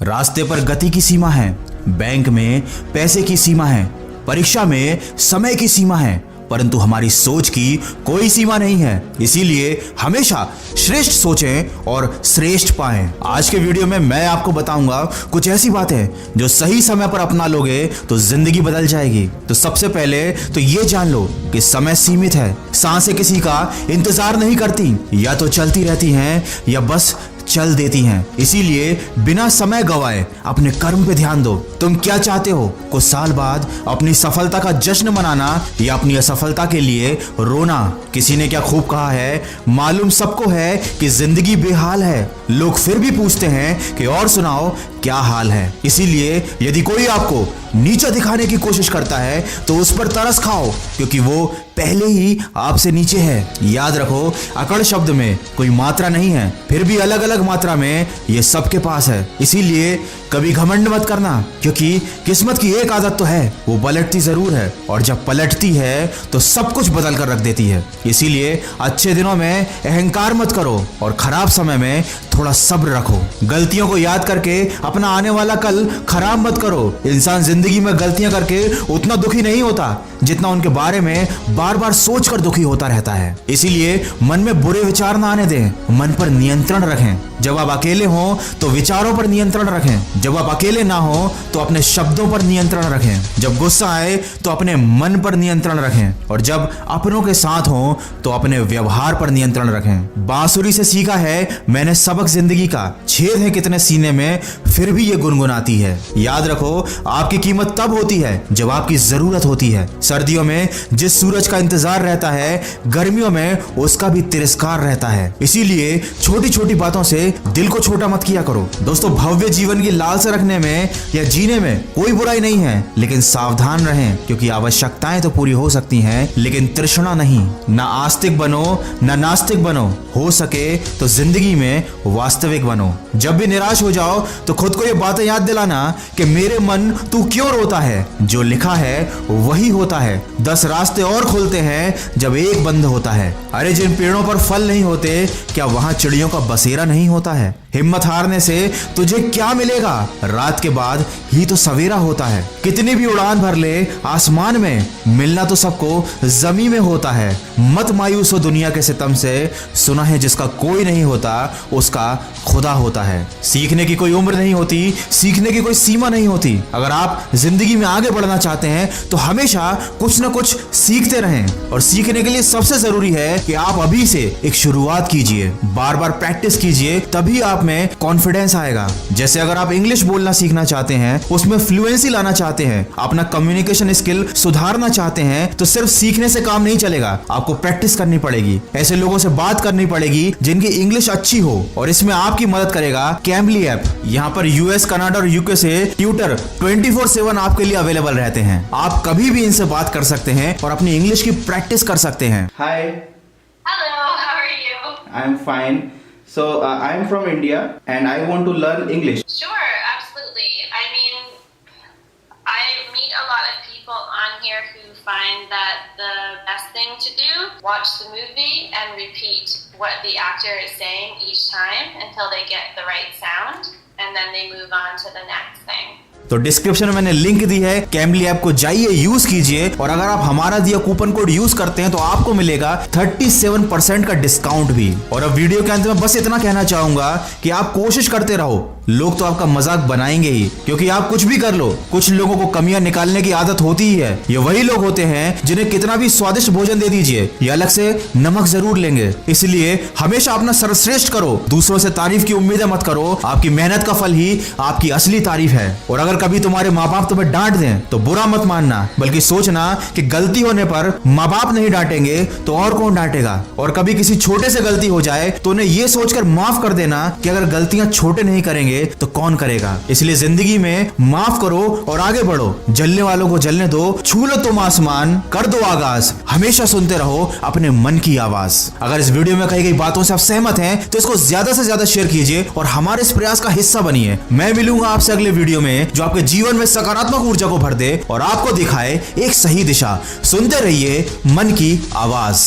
रास्ते पर गति की सीमा है, बैंक में पैसे की सीमा है, परीक्षा में समय की सीमा है, परंतु हमारी सोच की कोई सीमा नहीं है। इसीलिए हमेशा श्रेष्ठ सोचें और श्रेष्ठ पाएं। आज के वीडियो में मैं आपको बताऊंगा कुछ ऐसी बातें जो सही समय पर अपना लोगे तो जिंदगी बदल जाएगी। तो सबसे पहले तो ये जान लो कि समय सीमित है। सांसें किसी का इंतजार नहीं करती, या तो चलती रहती हैं या बस चल देती हैं। इसीलिए बिना समय गवाए अपने कर्म पे ध्यान दो। तुम क्या चाहते हो? कुछ साल बाद अपनी सफलता का जश्न मनाना या अपनी असफलता के लिए रोना? किसी ने क्या खूब कहा है, मालूम सबको है कि जिंदगी बेहाल है, लोग फिर भी पूछते हैं कि और सुनाओ क्या हाल है। इसीलिए यदि कोई आपको नीचा दिखाने की कोशिश करता है तो उस पर तरस खाओ, क्योंकि वो पहले ही आपसे नीचे है। याद रखो, अकड़ शब्द में कोई मात्रा नहीं है, फिर भी अलग अलग मात्रा में ये सबके पास है। इसीलिए कभी घमंड मत करना, क्योंकि किस्मत की एक आदत तो है, वो पलटती जरूर है, और जब पलटती है तो सब कुछ बदल कर रख देती है। इसीलिए अच्छे दिनों में अहंकार मत करो और खराब समय में थोड़ा सब्र रखो। गलतियों को याद करके अपना आने वाला कल खराब मत करो। इंसान जिंदगी में गलतियां करके उतना दुखी नहीं होता जितना उनके बारे में बार बार सोचकर दुखी होता रहता है। इसीलिए मन में बुरे विचार ना आने दें, मन पर नियंत्रण रखें। जब आप अकेले हों तो विचारों पर नियंत्रण रखें, जब आप अकेले ना हो तो अपने शब्दों पर नियंत्रण रखें, जब गुस्सा आए तो अपने मन पर नियंत्रण रखें, और जब अपनों के साथ हो तो अपने व्यवहार पर नियंत्रण रखें। बांसुरी से सीखा है मैंने सबक जिंदगी का, छेद है कितने सीने में फिर भी ये गुनगुनाती है। याद रखो, आपकी कीमत तब होती है जब आपकी जरूरत होती है। सर्दियों में जिस सूरज का इंतजार रहता है, गर्मियों में उसका भी तिरस्कार रहता है। इसीलिए छोटी छोटी बातों से दिल को छोटा मत किया करो। दोस्तों, भव्य जीवन की लालसा रखने में या जीने में कोई बुराई नहीं है, लेकिन सावधान रहें, क्योंकि आवश्यकताएं तो पूरी हो सकती हैं लेकिन तृष्णा नहीं। ना आस्तिक बनो ना नास्तिक बनो, हो सके तो जिंदगी में वास्तविक बनो। जब भी निराश हो जाओ तो खुद को ये बातें याद दिलाना कि मेरे मन तू क्यों रोता है, जो लिखा है वही होता है। 10 रास्ते और खुलते हैं जब एक बंद होता है। अरे जिन पेड़ों पर फल नहीं होते, क्या वहां चिड़ियों का बसेरा नहीं होता है? हिम्मत हारने से तुझे क्या मिलेगा, रात के बाद ही तो सवेरा होता है। कितनी भी उड़ान भर ले आसमान में, मिलना तो सबको जमीन में होता है। मत मायूस हो दुनिया के सितम से, सुना है जिसका कोई नहीं होता उसका खुदा होता है। सीखने की कोई उम्र नहीं होती, सीखने की कोई सीमा नहीं होती। अगर आप जिंदगी में आगे बढ़ना चाहते हैं तो हमेशा कुछ न कुछ सीखते रहें, और सीखने के लिए सबसे जरूरी है कि आप अभी से एक शुरुआत कीजिए, बार बार प्रैक्टिस कीजिए, तभी आप में कॉन्फिडेंस आएगा। जैसे अगर आप इंग्लिश बोलना सीखना चाहते हैं, उसमें फ्लुएंसी लाना चाहते हैं, अपना कम्युनिकेशन स्किल सुधारना चाहते हैं, तो सिर्फ सीखने से काम नहीं चलेगा, आपको प्रैक्टिस करनी पड़ेगी। ऐसे लोगों से बात करनी पड़ेगी जिनकी इंग्लिश अच्छी हो, और इसमें आपकी मदद करेगा कैम्बली ऐप। यहाँ पर यूएस, कनाडा और यूके से ट्यूटर 24/7 आपके लिए अवेलेबल रहते हैं। आप कभी भी इनसे बात कर सकते हैं और अपनी इंग्लिश की प्रैक्टिस कर सकते हैं। Hi, Hello, how are you? I'm fine. So I'm from India and I want to learn English. Sure, absolutely. I mean, I meet a lot of people on here who find that the best thing to do, watch the movie and repeat what the actor is saying each time until they get the right sound, and then they move on to the next thing. तो description में मैंने link दी है, Cambly app को जाइए, use कीजिए, और अगर आप हमारा दिया कूपन कोड यूज करते हैं तो आपको मिलेगा 37% का डिस्काउंट भी। और अब वीडियो के अंत में बस इतना कहना चाहूंगा कि आप कोशिश करते रहो, लोग तो आपका मजाक बनाएंगे ही, क्योंकि आप कुछ भी कर लो, कुछ लोगों को कमियां निकालने की आदत होती ही है। ये वही लोग होते हैं जिन्हें कितना भी स्वादिष्ट भोजन दे दीजिए, ये अलग से नमक जरूर लेंगे। इसलिए हमेशा अपना सर्वश्रेष्ठ करो, दूसरों से तारीफ की उम्मीदें मत करो। आपकी मेहनत का फल ही आपकी असली तारीफ है। और अगर कभी तुम्हारे माँ बाप तुम्हें डांट दें तो बुरा मत मानना, बल्कि सोचना कि गलती होने पर माँ बाप नहीं डांटेंगे तो और कौन डांटेगा। और कभी किसी छोटे से गलती हो जाए तो उन्हें ये सोचकर माफ कर देना कि अगर गलतियां छोटे नहीं करेंगे तो कौन करेगा। इसलिए जिंदगी में माफ करो और आगे बढ़ो। जलने वालों को जलने दो, छू लो तुम आसमान, कर दो आगाज, हमेशा सुनते रहो अपने मन की आवाज। अगर इस वीडियो में कही गई बातों से आप सहमत हैं तो इसको ज्यादा से ज्यादा शेयर कीजिए और हमारे इस प्रयास का हिस्सा बनिए। मैं मिलूंगा आपसे अगले वीडियो में जो आपके जीवन में सकारात्मक ऊर्जा को भर दे और आपको दिखाए एक सही दिशा। सुनते रहिए मन की आवाज।